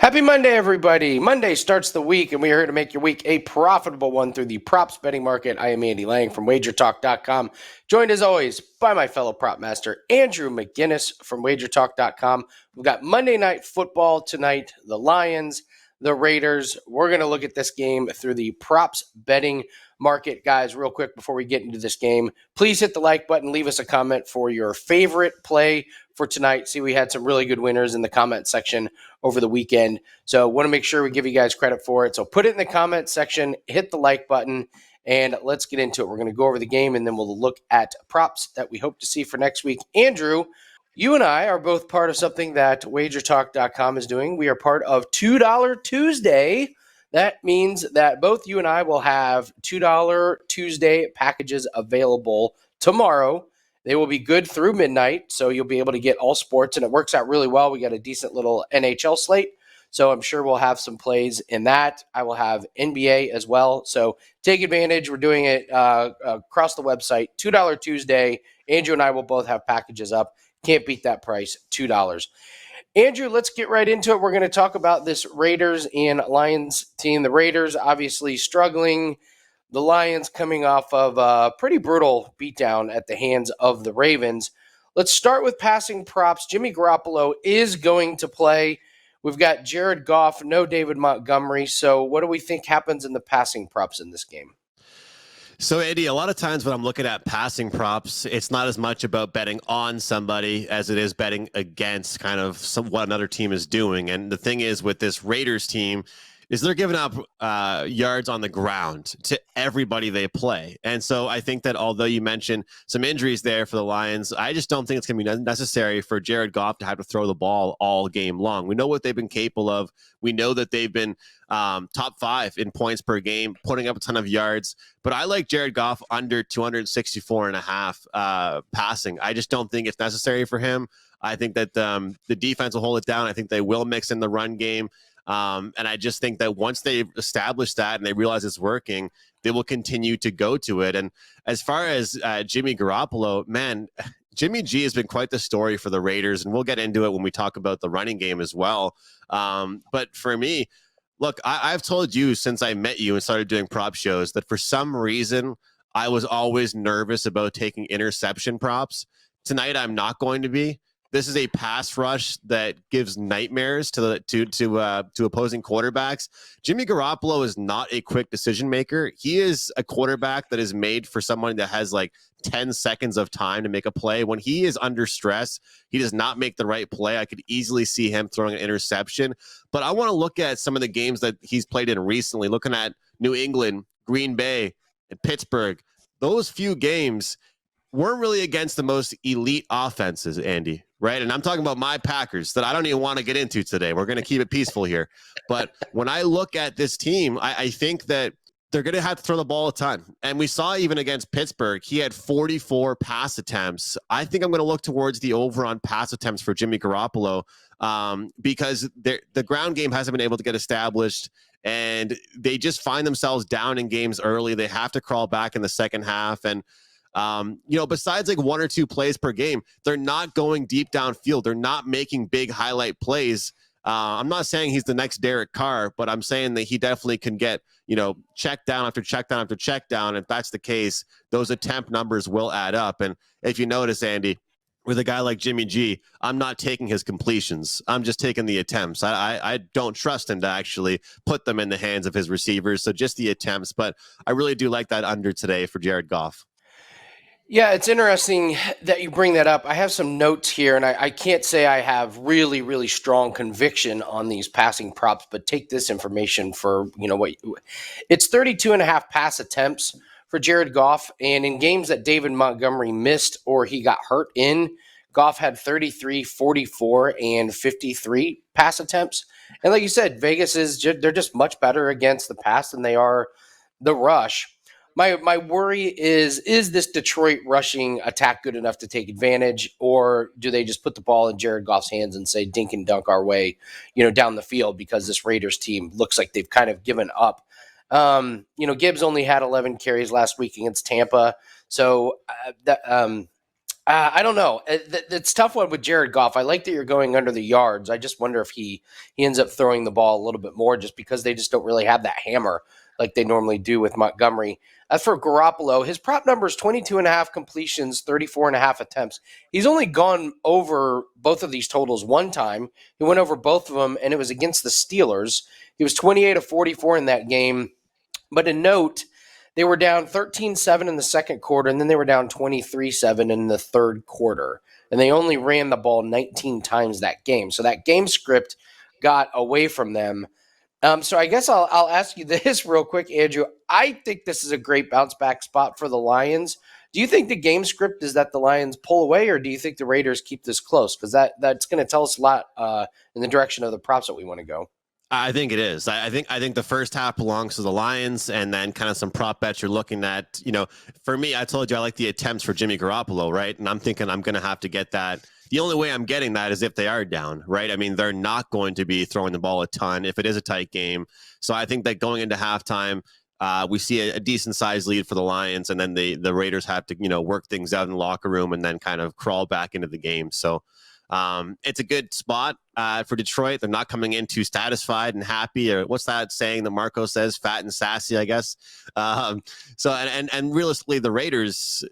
Happy Monday, everybody. Monday starts the week, and we are here to make your week a profitable one through the props betting market. I am Andy Lang from WagerTalk.com, joined as always by my fellow prop master, Andrew McGinnis from WagerTalk.com. We've got Monday Night Football tonight, the Lions, the Raiders. We're going to look at this game through the props betting market. Guys, real quick before we get into this game, please hit the like button, leave us a comment for your favorite play for tonight. See, we had some really good winners in the comment section over the weekend. So want to make sure we give you guys credit for it. So put it in the comment section, hit the like button, and let's get into it. We're going to go over the game, and then we'll look at props that we hope to see for next week. Andrew, you and I are both part of something that WagerTalk.com is doing. We are part of $2 Tuesday. That means that both you and I will have $2 Tuesday packages available tomorrow. They will be good through midnight, so you'll be able to get all sports, and it works out really well. We got a decent little NHL slate, so I'm sure we'll have some plays in that. I will have NBA as well, so take advantage. We're doing it across the website, $2 Tuesday. Andrew and I will both have packages up. Can't beat that price, $2. Andrew, let's get right into it. We're going to talk about this Raiders and Lions team. The Raiders obviously struggling. The Lions coming off of a pretty brutal beatdown at the hands of the Ravens. Let's start with passing props. Jimmy Garoppolo is going to play. We've got Jared Goff, no David Montgomery. So what do we think happens in the passing props in this game? So, Andy, a lot of times when I'm looking at passing props, it's not as much about betting on somebody as it is betting against kind of what another team is doing. And the thing is with this Raiders team is they're giving up yards on the ground to everybody they play. And so I think that although you mentioned some injuries there for the Lions, I just don't think it's going to be necessary for Jared Goff to have to throw the ball all game long. We know what they've been capable of. We know that they've been top 5 in points per game, putting up a ton of yards. But I like Jared Goff under 264 and a half passing. I just don't think it's necessary for him. I think that the defense will hold it down. I think they will mix in the run game. And I just think that once they establish that and they realize it's working, they will continue to go to it. And as far as Jimmy Garoppolo, man, Jimmy G has been quite the story for the Raiders, and we'll get into it when we talk about the running game as well. But for me, look, I've told you since I met you and started doing prop shows that for some reason I was always nervous about taking interception props. Tonight I'm not going to be. This is a pass rush that gives nightmares to opposing quarterbacks. Jimmy Garoppolo is not a quick decision maker. He is a quarterback that is made for someone that has like 10 seconds of time to make a play. When he is under stress, he does not make the right play. I could easily see him throwing an interception. But I want to look at some of the games that he's played in recently, looking at New England, Green Bay, and Pittsburgh. Those few games weren't really against the most elite offenses, Andy, right? And I'm talking about my Packers that I don't even want to get into today. We're going to keep it peaceful here. But when I look at this team, I think that they're going to have to throw the ball a ton. And we saw even against Pittsburgh, he had 44 pass attempts. I think I'm going to look towards the over on pass attempts for Jimmy Garoppolo because the ground game hasn't been able to get established. And they just find themselves down in games early. They have to crawl back in the second half. And besides like 1 or 2 plays per game, they're not going deep downfield. They're not making big highlight plays. I'm not saying he's the next Derek Carr, but I'm saying that he definitely can get, check down after check down after check down. If that's the case, those attempt numbers will add up. And if you notice, Andy, with a guy like Jimmy G, I'm not taking his completions. I'm just taking the attempts. I don't trust him to actually put them in the hands of his receivers. So just the attempts. But I really do like that under today for Jared Goff. Yeah, it's interesting that you bring that up. I have some notes here, and I can't say I have really, really strong conviction on these passing props, but take this information for, what it's 32 and a half pass attempts for Jared Goff. And in games that David Montgomery missed or he got hurt in, Goff had 33, 44, and 53 pass attempts. And like you said, Vegas they're just much better against the pass than they are the rush. My worry is this Detroit rushing attack good enough to take advantage, or do they just put the ball in Jared Goff's hands and say dink and dunk our way, down the field, because this Raiders team looks like they've kind of given up. Gibbs only had 11 carries last week against Tampa, so I don't know. It's a tough one with Jared Goff. I like that you're going under the yards. I just wonder if he ends up throwing the ball a little bit more just because they just don't really have that hammer like they normally do with Montgomery. As for Garoppolo, his prop number is 22 and a half completions, 34 and a half attempts. He's only gone over both of these totals one time. He went over both of them, and it was against the Steelers. He was 28 of 44 in that game. But a note, they were down 13-7 in the second quarter, and then they were down 23-7 in the third quarter. And they only ran the ball 19 times that game. So that game script got away from them. So I guess I'll ask you this real quick, Andrew. I think this is a great bounce back spot for the Lions. Do you think the game script is that the Lions pull away, or do you think the Raiders keep this close? Because that's going to tell us a lot in the direction of the props that we want to go. I think it is. I think the first half belongs to the Lions, and then kind of some prop bets you're looking at. For me, I told you I like the attempts for Jimmy Garoppolo, right? And I'm thinking I'm going to have to get that. The only way I'm getting that is if they are down, right? I mean, they're not going to be throwing the ball a ton if it is a tight game. So I think that going into halftime, we see a decent sized lead for the Lions, and then the Raiders have to work things out in the locker room and then kind of crawl back into the game. So it's a good spot for Detroit. They're not coming in too satisfied and happy, or what's that saying that Marco says? Fat and sassy, I guess. And realistically, the Raiders,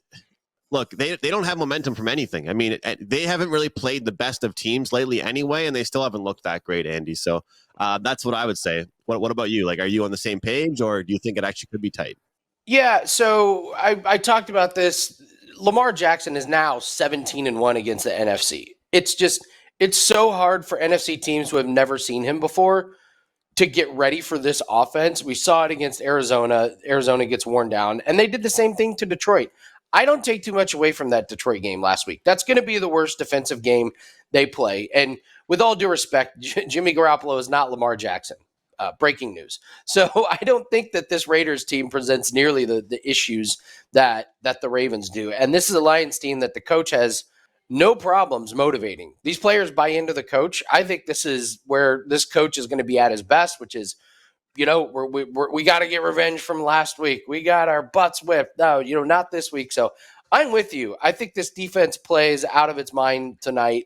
look, they don't have momentum from anything. I mean, they haven't really played the best of teams lately anyway, and they still haven't looked that great, Andy. So that's what I would say. What about you? Like, are you on the same page, or do you think it actually could be tight? Yeah, so I talked about this. Lamar Jackson is now 17-1 against the NFC. It's so hard for NFC teams who have never seen him before to get ready for this offense. We saw it against Arizona. Arizona gets worn down, and they did the same thing to Detroit. I don't take too much away from that Detroit game last week. That's going to be the worst defensive game they play. And with all due respect, Jimmy Garoppolo is not Lamar Jackson. Breaking news. So I don't think that this Raiders team presents nearly the issues that the Ravens do. And this is a Lions team that the coach has no problems motivating. These players buy into the coach. I think this is where this coach is going to be at his best, which is, we got to get revenge from last week. We got our butts whipped. No, not this week. So I'm with you. I think this defense plays out of its mind tonight.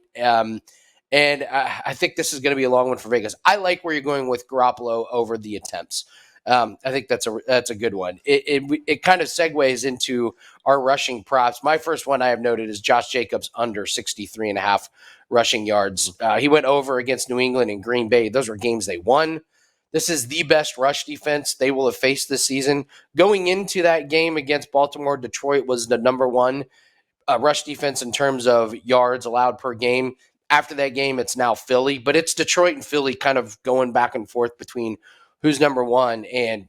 And I think this is going to be a long one for Vegas. I like where you're going with Garoppolo over the attempts. I think that's a good one. It kind of segues into our rushing props. My first one I have noted is Josh Jacobs under 63 and a half rushing yards. He went over against New England and Green Bay. Those were games they won. This is the best rush defense they will have faced this season. Going into that game against Baltimore, Detroit was the number one rush defense in terms of yards allowed per game. After that game, it's now Philly, but it's Detroit and Philly kind of going back and forth between who's number one. And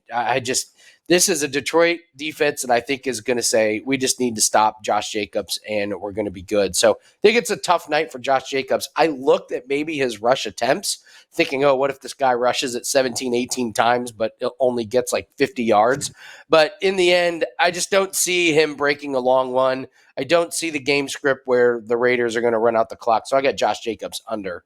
this is a Detroit defense that I think is going to say, we just need to stop Josh Jacobs and we're going to be good. So I think it's a tough night for Josh Jacobs. I looked at maybe his rush attempts thinking, oh, what if this guy rushes it 17, 18 times, but it only gets like 50 yards. But in the end, I just don't see him breaking a long one. I don't see the game script where the Raiders are going to run out the clock. So I got Josh Jacobs under.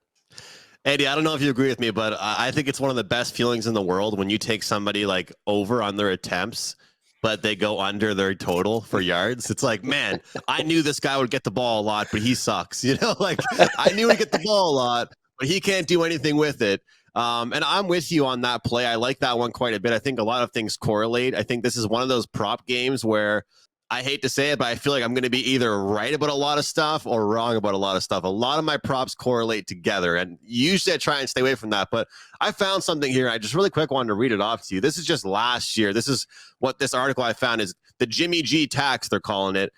Andy, I don't know if you agree with me, but I think it's one of the best feelings in the world when you take somebody like over on their attempts, but they go under their total for yards. It's like, man, I knew this guy would get the ball a lot, but he sucks. Like I knew he'd get the ball a lot, but he can't do anything with it. And I'm with you on that play. I like that one quite a bit. I think a lot of things correlate. I think this is one of those prop games where I hate to say it, but I feel like I'm going to be either right about a lot of stuff or wrong about a lot of stuff. A lot of my props correlate together, and usually I try and stay away from that. But I found something here. I just really quick wanted to read it off to you. This is just last year. This is what this article I found is the Jimmy G tax, they're calling it,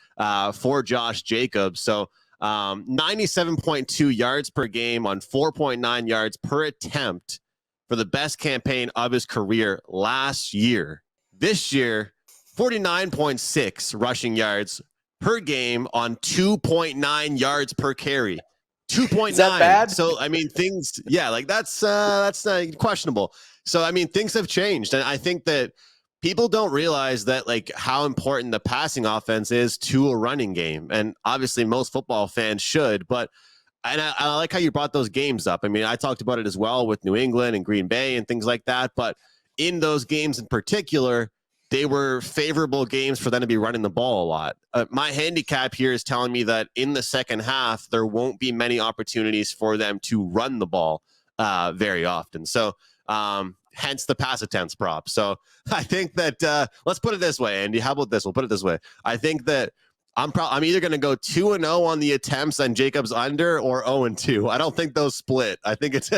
for Josh Jacobs. So 97.2 yards per game on 4.9 yards per attempt for the best campaign of his career last year. This year, 49.6 rushing yards per game on 2.9 yards per carry. 2.9. Is that bad? So, I mean, things, yeah, like that's questionable. So, I mean, things have changed. And I think that people don't realize that, like, how important the passing offense is to a running game. And obviously most football fans should, but I like how you brought those games up. I mean, I talked about it as well with New England and Green Bay and things like that. But in those games in particular, they were favorable games for them to be running the ball a lot. My handicap here is telling me that in the second half, there won't be many opportunities for them to run the ball very often. So hence the pass attempts prop. So I think that let's put it this way, Andy. How about this? We'll put it this way. I think that I'm either going to go 2-0 on the attempts on Jacobs under or 0-2. I don't think those split. I think it's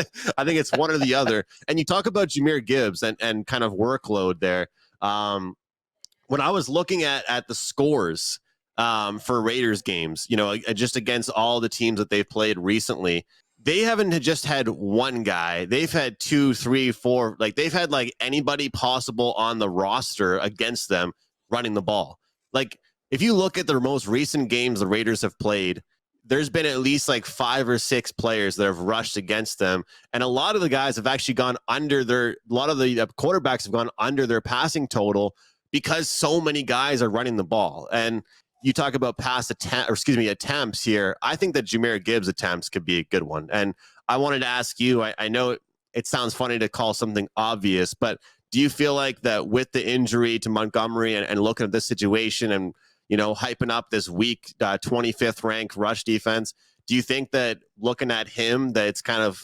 one or the other. And you talk about Jahmyr Gibbs and kind of workload there. When I was looking at the scores for Raiders games, just against all the teams that they've played recently, they haven't just had one guy. They've had 2, 3, 4. Like they've had like anybody possible on the roster against them running the ball. Like if you look at the most recent games the Raiders have played, there's been at least like 5 or 6 players that have rushed against them. And a lot of the guys have actually gone under a lot of the quarterbacks have gone under their passing total because so many guys are running the ball. And you talk about attempts here. I think that Jahmyr Gibbs attempts could be a good one. And I wanted to ask you, I know it sounds funny to call something obvious, but do you feel like that with the injury to Montgomery and looking at this situation and, hyping up this weak 25th ranked rush defense, do you think that looking at him, that it's kind of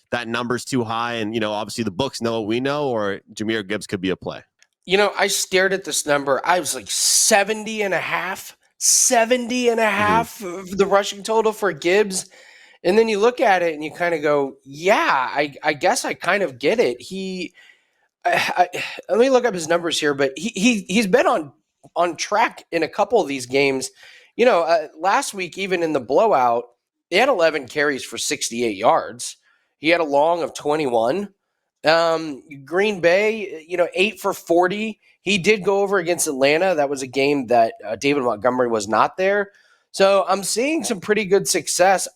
that number's too high and, obviously the books know what we know, or Jahmyr Gibbs could be a play? I stared at this number. I was like 70 and a half, 70 and a half of the rushing total for Gibbs. And then you look at it and you kind of go, yeah, I guess I kind of get it. Let me look up his numbers here, but he's been on track in a couple of these games. Last week, even in the blowout, he had 11 carries for 68 yards. He had a long of 21. Green Bay, 8 for 40. He did go over against Atlanta. That was a game that David Montgomery was not there. So I'm seeing some pretty good success.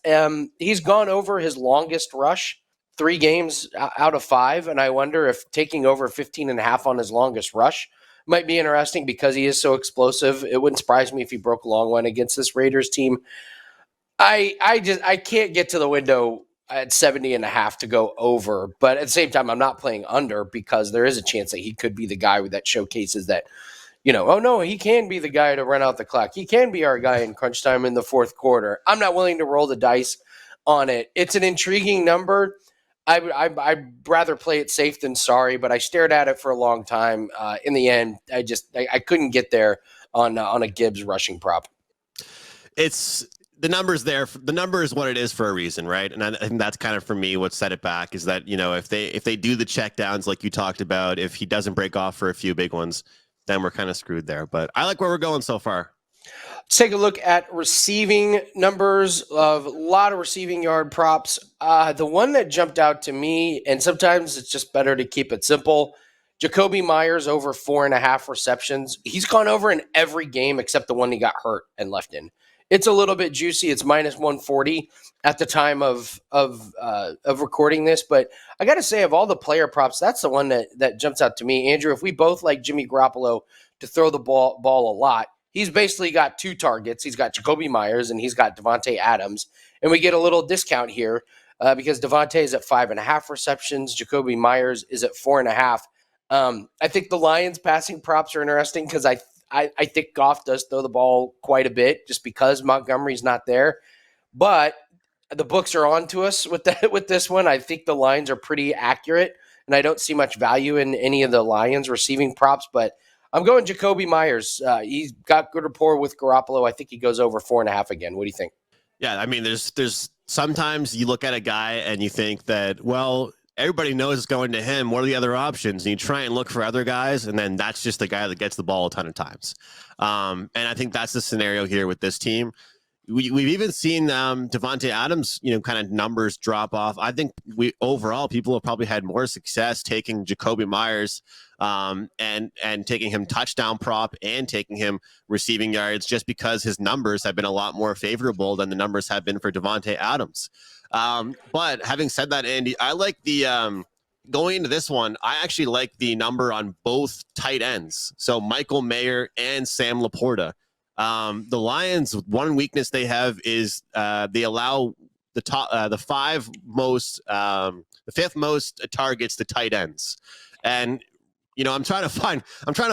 He's gone over his longest rush 3 games out of 5. And I wonder if taking over 15 and a half on his longest rush might be interesting because he is so explosive. It wouldn't surprise me if he broke a long one against this Raiders team. I can't get to the window at 70 and a half to go over, but at the same time, I'm not playing under because there is a chance that he could be the guy that showcases that, oh no, he can be the guy to run out the clock. He can be our guy in crunch time in the fourth quarter. I'm not willing to roll the dice on it. It's an intriguing number. I'd rather play it safe than sorry, but I stared at it for a long time. In the end, I couldn't get there on a Gibbs rushing prop. It's the numbers there. The number is what it is for a reason, right? And I think that's kind of for me what set it back is that if they do the check downs like you talked about, if he doesn't break off for a few big ones, then we're kind of screwed there. But I like where we're going so far. Let's take a look at receiving numbers of a lot of receiving yard props. The one that jumped out to me, and sometimes it's just better to keep it simple, Jacoby Myers over 4.5 receptions. He's gone over in every game except the one he got hurt and left in. It's a little bit juicy. It's minus 140 at the time of recording this. But I got to say, of all the player props, that's the one that jumps out to me. Andrew, if we both like Jimmy Garoppolo to throw the ball a lot, he's basically got 2 targets. He's got Jacoby Myers and he's got Davante Adams. And we get a little discount here because Davante is at 5.5 receptions. Jacoby Myers is at 4.5. I think the Lions passing props are interesting because I think Goff does throw the ball quite a bit just because Montgomery's not there. But the books are on to us with this one. I think the lines are pretty accurate, and I don't see much value in any of the Lions receiving props. But I'm going Jacoby Myers. He's got good rapport with Garoppolo. I think he goes over 4.5 again. What do you think? Yeah, I mean, there's sometimes you look at a guy and you think that, well, everybody knows it's going to him. What are the other options? And you try and look for other guys, and then that's just the guy that gets the ball a ton of times. And I think that's the scenario here with this team. We've even seen Davante Adams, kind of numbers drop off. I think overall people have probably had more success taking Jacoby Myers and taking him touchdown prop and taking him receiving yards just because his numbers have been a lot more favorable than the numbers have been for Davante Adams. But having said that, Andy, I like the going into this one, I actually like the number on both tight ends. So Michael Mayer and Sam Laporta. The Lions, one weakness they have is they allow the fifth most targets to tight ends. And I'm trying to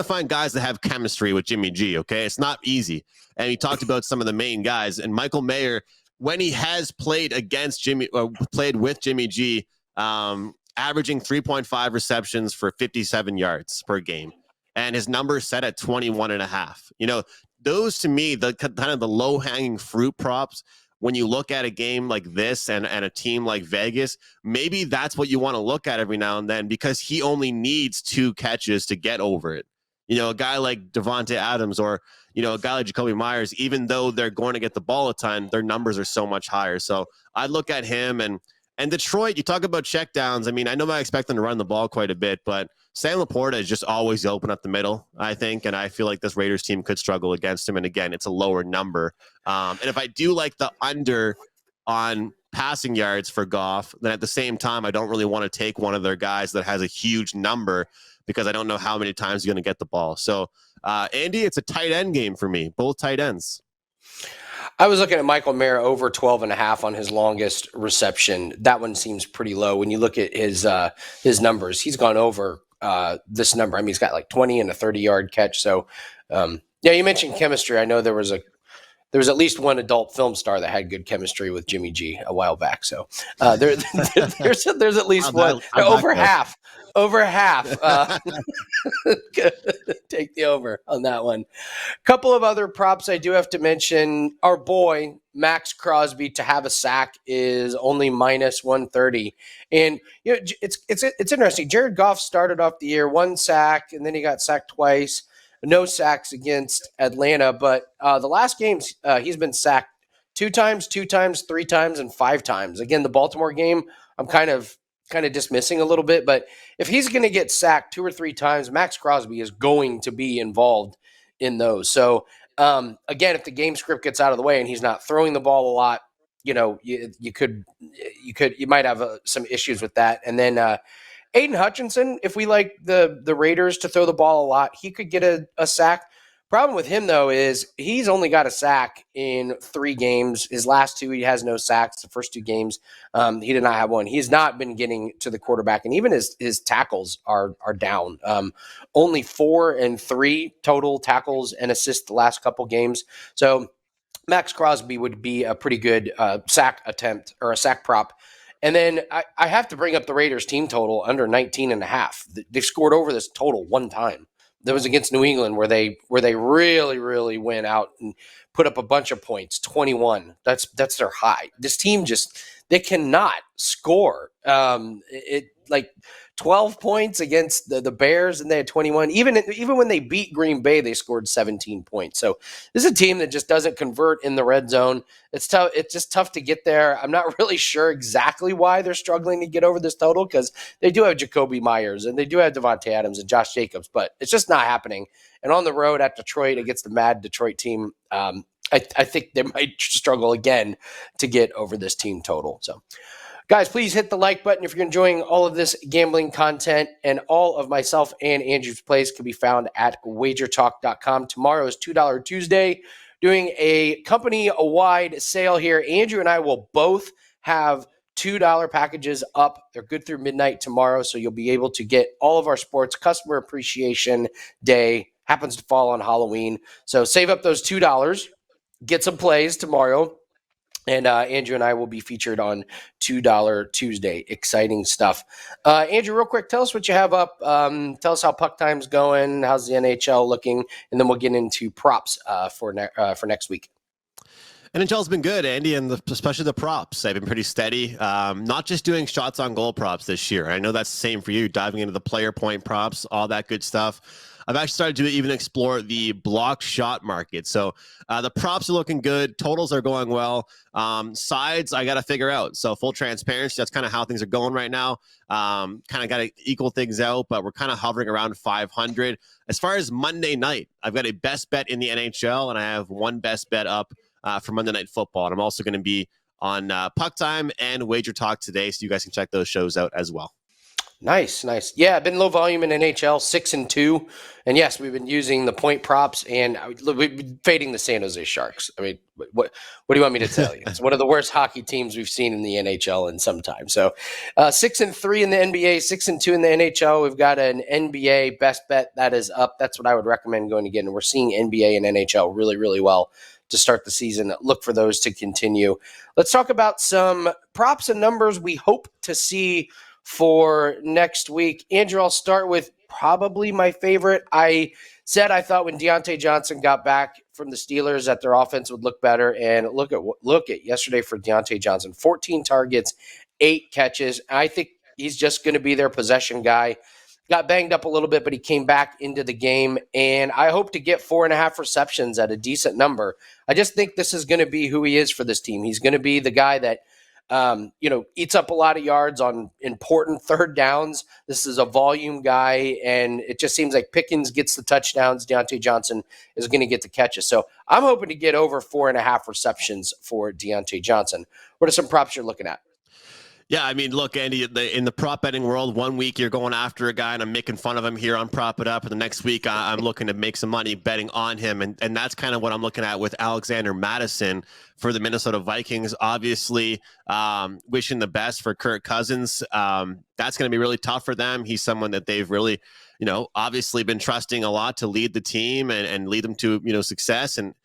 find guys that have chemistry with Jimmy G. Okay, it's not easy. And he talked about some of the main guys, and Michael Mayer, when he has played against Jimmy, or played with Jimmy G, averaging 3.5 receptions for 57 yards per game, and his number set at 21.5. Those to me, the kind of the low hanging fruit props. When you look at a game like this and a team like Vegas, maybe that's what you want to look at every now and then, because he only needs 2 catches to get over it. A guy like Devontae Adams, or, a guy like Jacoby Myers, even though they're going to get the ball a ton, their numbers are so much higher. So I look at him and Detroit, you talk about checkdowns. I mean, I know I expect them to run the ball quite a bit, but Sam Laporta is just always open up the middle, I think, and I feel like this Raiders team could struggle against him. And again, it's a lower number. And if I do like the under on passing yards for Goff, then at the same time, I don't really want to take one of their guys that has a huge number, because I don't know how many times he's going to get the ball. So, Andy, it's a tight end game for me, both tight ends. I was looking at Michael Mayer over 12.5 on his longest reception. That one seems pretty low. When you look at his numbers, he's gone over this number. I mean, he's got like 20 and a 30-yard catch. So, yeah, you mentioned chemistry. I know there was at least one adult film star that had good chemistry with Jimmy G a while back. So there's at least one. Over half. Take the over on that one. Couple of other props I do have to mention. Our boy Max Crosby to have a sack is only minus 130, and it's interesting. Jared Goff started off the year 1 sack, and then he got sacked twice. No sacks against Atlanta, but the last games he's been sacked 2 times, 3 times, and 5 times. Again, the Baltimore game, I'm kind of dismissing a little bit, but if he's going to get sacked 2 or 3 times, Max Crosby is going to be involved in those. So again, if the game script gets out of the way and he's not throwing the ball a lot, you might have some issues with that. And then Aiden Hutchinson, if we like the Raiders to throw the ball a lot, he could get a sack. Problem with him, though, is he's only got a sack in 3 games. His last 2, he has no sacks. The first 2 games, he did not have one. He's not been getting to the quarterback, and even his tackles are down. Only 4 and 3 total tackles and assists the last couple games. So Max Crosby would be a pretty good sack attempt or a sack prop. And then I have to bring up the Raiders team total under 19.5. They've scored over this total 1 time. That was against New England, where they really, really went out and put up a bunch of points, 21. That's their high. This team they cannot score. Like 12 points against the Bears, and they had 21. Even when they beat Green Bay, they scored 17 points. So this is a team that just doesn't convert in the red zone. It's tough. It's just tough to get there. I'm not really sure exactly why they're struggling to get over this total, because they do have Jacoby Myers and they do have Devontae Adams and Josh Jacobs, but it's just not happening. And on the road at Detroit against the mad Detroit team, I think they might struggle again to get over this team total. So, guys, please hit the like button if you're enjoying all of this gambling content. And all of myself and Andrew's plays can be found at WagerTalk.com. Tomorrow is $2 Tuesday, doing a company-wide sale here. Andrew and I will both have $2 packages up. They're good through midnight tomorrow, so you'll be able to get all of our sports. Customer Appreciation Day happens to fall on Halloween. So save up those $2, get some plays tomorrow. And Andrew and I will be featured on $2 Tuesday. Exciting stuff. Andrew, real quick, tell us what you have up. Tell us how puck time's going. How's the NHL looking? And then we'll get into props for next week. NHL's been good, Andy, and especially the props. They've been pretty steady. Not just doing shots on goal props this year. I know that's the same for you, diving into the player point props, all that good stuff. I've actually started to even explore the block shot market. So the props are looking good. Totals are going well. Sides, I got to figure out. So full transparency, that's kind of how things are going right now. Kind of got to equal things out, but we're kind of hovering around 500. As far as Monday night, I've got a best bet in the NHL, and I have one best bet up for Monday Night Football. And I'm also going to be on Puck Time and Wager Talk today, so you guys can check those shows out as well. Nice. Yeah, been low volume in NHL, 6-2, and yes, we've been using the point props, and we've been fading the San Jose Sharks. I mean, what do you want me to tell you? It's one of the worst hockey teams we've seen in the NHL in some time. So, 6-3 in the NBA, 6-2 in the NHL. We've got an NBA best bet that is up. That's what I would recommend going to get. And we're seeing NBA and NHL really, really well to start the season. Look for those to continue. Let's talk about some props and numbers we hope to see for next week. Andrew, I'll start with probably my favorite. I said I thought when Deontay Johnson got back from the Steelers that their offense would look better, and look at yesterday for Deontay Johnson: 14 targets, 8 catches. I think he's just going to be their possession guy. Got banged up a little bit, but he came back into the game, and I hope to get 4.5 receptions at a decent number. I just think this is going to be who he is for this team. He's going to be the guy that eats up a lot of yards on important third downs. This is a volume guy, and it just seems like Pickens gets the touchdowns. Deontay Johnson is going to get the catches. So I'm hoping to get over 4.5 receptions for Deontay Johnson. What are some props you're looking at? Yeah, I mean, look, Andy, in the prop betting world, one week you're going after a guy and I'm making fun of him here on Prop It Up, and the next week I'm looking to make some money betting on him, and that's kind of what I'm looking at with Alexander Mattison for the Minnesota Vikings. Obviously, wishing the best for Kirk Cousins. That's going to be really tough for them. He's someone that they've really, obviously been trusting a lot to lead the team and lead them to, success, and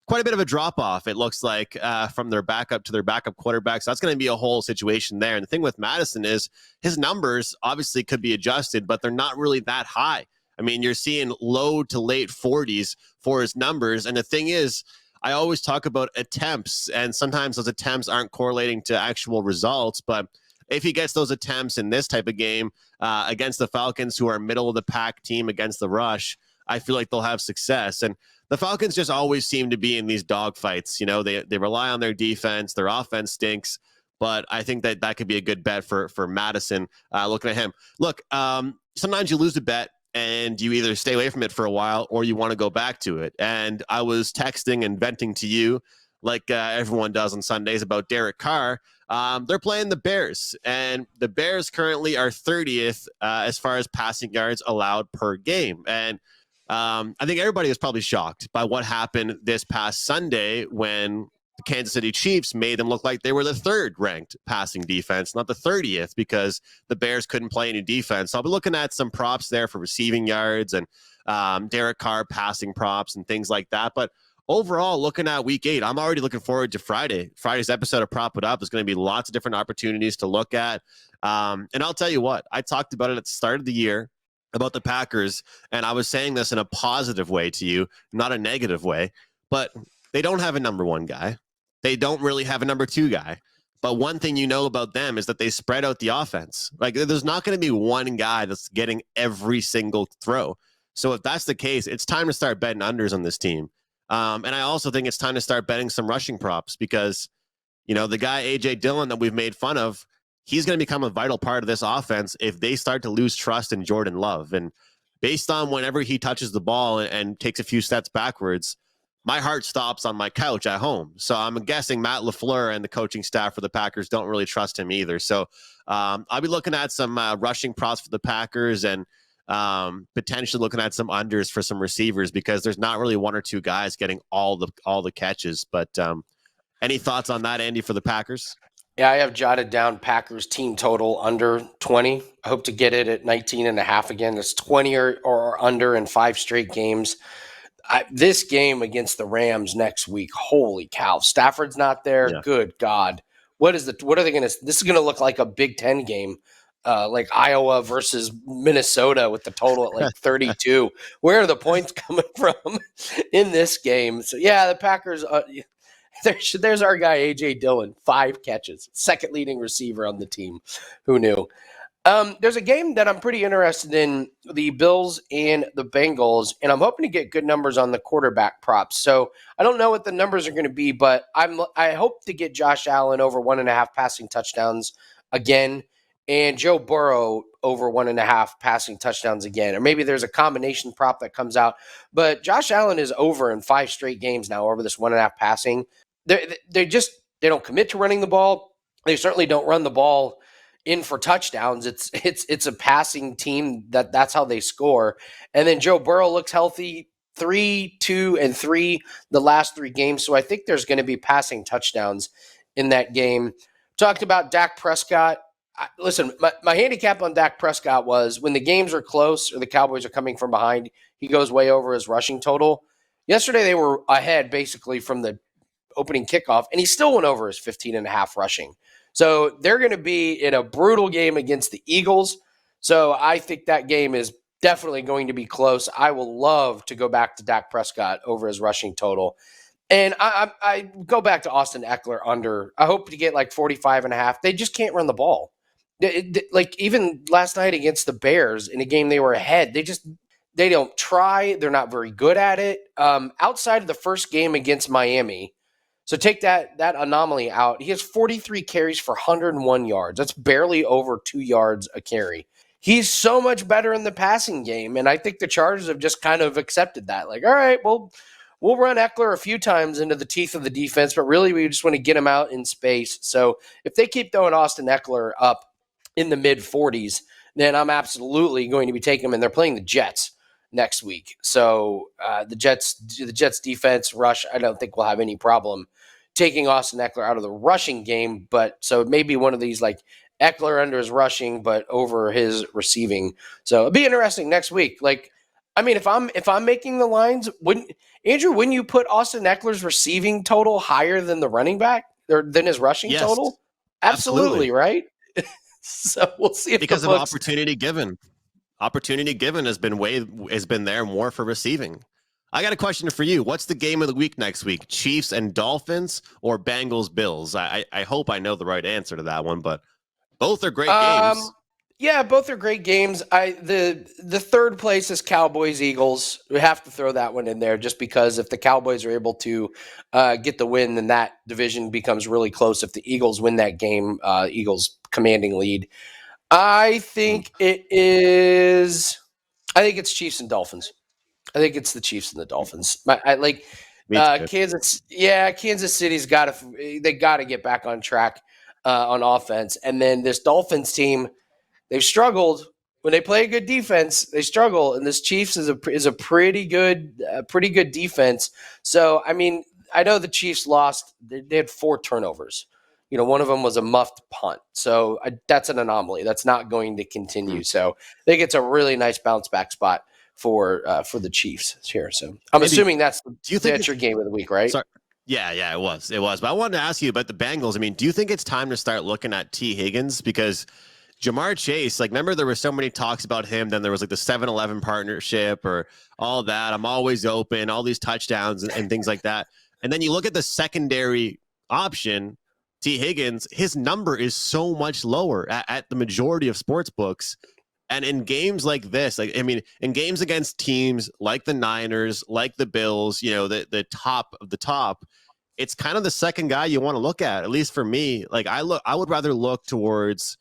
quite a bit of a drop off, it looks like, from their backup to their backup quarterback. So that's going to be a whole situation there. And the thing with Madison is his numbers obviously could be adjusted, but they're not really that high. I mean, you're seeing low to late 40s for his numbers. And the thing is, I always talk about attempts, and sometimes those attempts aren't correlating to actual results. But if he gets those attempts in this type of game against the Falcons, who are a middle of the pack team against the rush, I feel like they'll have success. And the Falcons just always seem to be in these dogfights. They rely on their defense. Their offense stinks. But I think that could be a good bet for Madison. Looking at him. Look, sometimes you lose a bet and you either stay away from it for a while or you want to go back to it. And I was texting and venting to you like everyone does on Sundays about Derek Carr. They're playing the Bears, and the Bears currently are 30th as far as passing yards allowed per game. And I think everybody was probably shocked by what happened this past Sunday when the Kansas City Chiefs made them look like they were the third ranked passing defense, not the 30th, because the Bears couldn't play any defense. So I'll be looking at some props there for receiving yards and Derek Carr passing props and things like that. But overall, looking at week 8, I'm already looking forward to Friday. Friday's episode of Prop It Up is going to be lots of different opportunities to look at. And I'll tell you what, I talked about it at the start of the year about the Packers, and I was saying this in a positive way to you, not a negative way, but they don't have a number 1 guy. They don't really have a number 2 guy. But one thing you know about them is that they spread out the offense. Like, there's not going to be one guy that's getting every single throw. So if that's the case, it's time to start betting unders on this team. And I also think it's time to start betting some rushing props because, the guy A.J. Dillon that we've made fun of, he's going to become a vital part of this offense if they start to lose trust in Jordan Love. And based on whenever he touches the ball and takes a few steps backwards, my heart stops on my couch at home. So I'm guessing Matt LaFleur and the coaching staff for the Packers don't really trust him either. So I'll be looking at some rushing props for the Packers and potentially looking at some unders for some receivers because there's not really 1 or 2 guys getting all the catches. But any thoughts on that, Andy, for the Packers? Yeah, I have jotted down Packers team total under 20. I hope to get it at 19.5 again. It's 20 or under in 5 straight games. This game against the Rams next week, holy cow. Stafford's not there. Yeah. Good God. What are they going to – this is going to look like a Big Ten game, like Iowa versus Minnesota with the total at like 32. Where are the points coming from in this game? So, yeah, the Packers there's our guy, A.J. Dillon, 5 catches, second leading receiver on the team. Who knew? There's a game that I'm pretty interested in, the Bills and the Bengals, and I'm hoping to get good numbers on the quarterback props. So I don't know what the numbers are going to be, but I hope to get Josh Allen over 1.5 passing touchdowns again, and Joe Burrow over 1.5 passing touchdowns again. Or maybe there's a combination prop that comes out. But Josh Allen is over in 5 straight games now over this 1.5 passing. They don't commit to running the ball. They certainly don't run the ball in for touchdowns. It's a passing team that's how they score. And then Joe Burrow looks healthy 3, 2, and 3 the last 3 games. So I think there's going to be passing touchdowns in that game. Talked about Dak Prescott. Listen, my handicap on Dak Prescott was when the games are close or the Cowboys are coming from behind, he goes way over his rushing total. Yesterday they were ahead basically from the opening kickoff, and he still went over his 15 and a half rushing. So they're going to be in a brutal game against the Eagles. So I think that game is definitely going to be close. I will love to go back to Dak Prescott over his rushing total. And I go back to Austin Eckler under. I hope to get like 45 and a half. They just can't run the ball. Like even last night against the Bears in a game they were ahead, they don't try. They're not very good at it. Outside of the first game against Miami, so take that anomaly out. He has 43 carries for 101 yards. That's barely over 2 yards a carry. He's so much better in the passing game, and I think the Chargers have just kind of accepted that. Like, all right, well, we'll run Eckler a few times into the teeth of the defense, but really we just want to get him out in space. So if they keep throwing Austin Eckler up in the mid-40s, then I'm absolutely going to be taking him, and they're playing the Jets next week. So the Jets defense rush, I don't think we'll have any problem taking Austin Eckler out of the rushing game. But so it may be one of these like Eckler under his rushing, but over his receiving. So it'll be interesting next week. Like, I mean, if I'm making the lines, wouldn't you put Austin Eckler's receiving total higher than the running back or than his rushing total? Absolutely, right? So we'll see if because of opportunity given. Opportunity given has been there more for receiving. I got a question for you. What's the game of the week next week? Chiefs and Dolphins or Bengals Bills? I hope I know the right answer to that one, but both are great games. Yeah, both are great games. The third place is Cowboys Eagles. We have to throw that one in there just because if the Cowboys are able to get the win, then that division becomes really close. If the Eagles win that game, Eagles commanding lead. I think it's Chiefs and Dolphins. I think it's the Chiefs and the Dolphins. Kansas. Yeah, Kansas City's got to get back on track on offense, and then this Dolphins team, they've struggled when they play a good defense. They struggle, and this Chiefs is a pretty good defense. So I mean, I know the Chiefs lost. They had 4 turnovers. You know, one of them was a muffed punt. So that's an anomaly. That's not going to continue. So I think it's a really nice bounce back spot for the Chiefs here. So I'm assuming that's your game of the week, right? Sorry. Yeah, it was. But I wanted to ask you about the Bengals. I mean, do you think it's time to start looking at T. Higgins? Because Jamar Chase, like, remember there were so many talks about him. Then there was like the 7-Eleven partnership or all that. I'm always open, all these touchdowns and things like that. And then you look at the secondary option, T. Higgins, his number is so much lower at the majority of sports books. And in games like this, in games against teams like the Niners, like the Bills, the top of the top, it's kind of the second guy you want to look at least for me. Like I would rather look towards,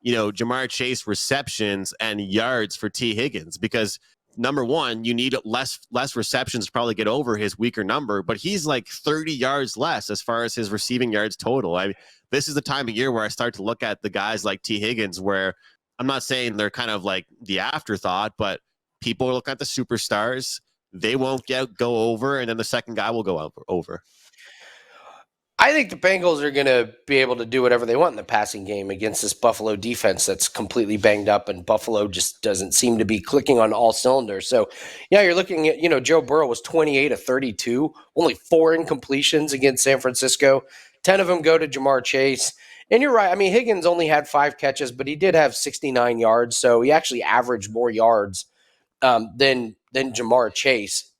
Jamar Chase receptions and yards for T. Higgins because number one, you need less receptions to probably get over his weaker number, but he's like 30 yards less as far as his receiving yards total. This is the time of year where I start to look at the guys like T. Higgins, where I'm not saying they're kind of like the afterthought, but people look at the superstars. They won't go over, and then the second guy will go over. I think the Bengals are going to be able to do whatever they want in the passing game against this Buffalo defense that's completely banged up, and Buffalo just doesn't seem to be clicking on all cylinders. So, yeah, you're looking at, Joe Burrow was 28 of 32, only 4 incompletions against San Francisco. 10 of them go to Jamar Chase. And you're right. I mean, Higgins only had 5 catches, but he did have 69 yards. So he actually averaged more yards than Jamar Chase.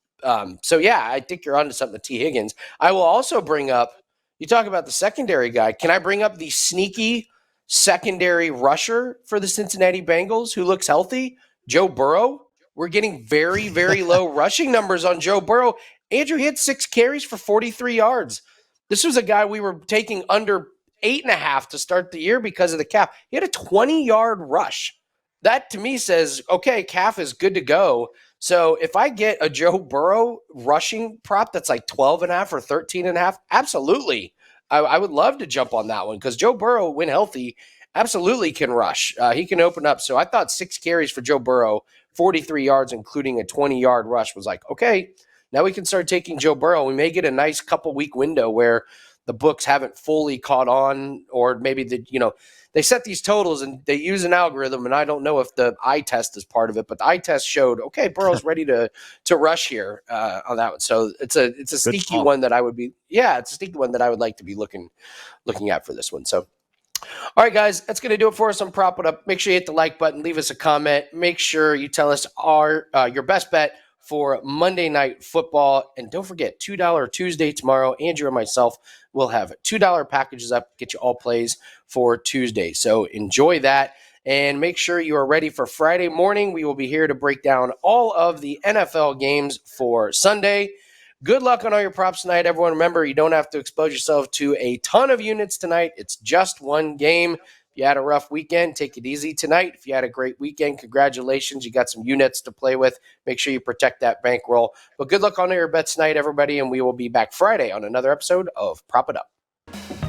So, yeah, I think you're onto something with T. Higgins. I will also bring up, you talk about the secondary guy. Can I bring up the sneaky secondary rusher for the Cincinnati Bengals who looks healthy? Joe Burrow. We're getting very, very low rushing numbers on Joe Burrow. Andrew, he had 6 carries for 43 yards. This was a guy we were taking under 8.5 to start the year because of the calf. He had a 20-yard rush. That to me says, okay, calf is good to go. So if I get a Joe Burrow rushing prop that's like 12.5 or 13.5, absolutely. I would love to jump on that one because Joe Burrow, when healthy, absolutely can rush. He can open up. So I thought 6 carries for Joe Burrow, 43 yards, including a 20-yard rush, was like, okay, now we can start taking Joe Burrow. We may get a nice couple-week window where the books haven't fully caught on, or maybe they set these totals and they use an algorithm, and I don't know if the eye test is part of it, but the eye test showed, okay, Burrow's ready to rush here on that one. So it's a sneaky one that I would be, it's a sneaky one that I would like to be looking at for this one. So, all right, guys, that's going to do it for us on Prop It Up. Make sure you hit the like button, leave us a comment. Make sure you tell us your best bet for Monday Night Football. And don't forget, $2 Tuesday tomorrow. Andrew and myself will have $2 packages up, get you all plays for Tuesday. So enjoy that. And make sure you are ready for Friday morning. We will be here to break down all of the NFL games for Sunday. Good luck on all your props tonight, everyone. Remember, you don't have to expose yourself to a ton of units tonight. It's just one game. If you had a rough weekend, take it easy tonight. If you had a great weekend, congratulations. You got some units to play with. Make sure you protect that bankroll. But good luck on all your bets tonight, everybody, and we will be back Friday on another episode of Prop It Up.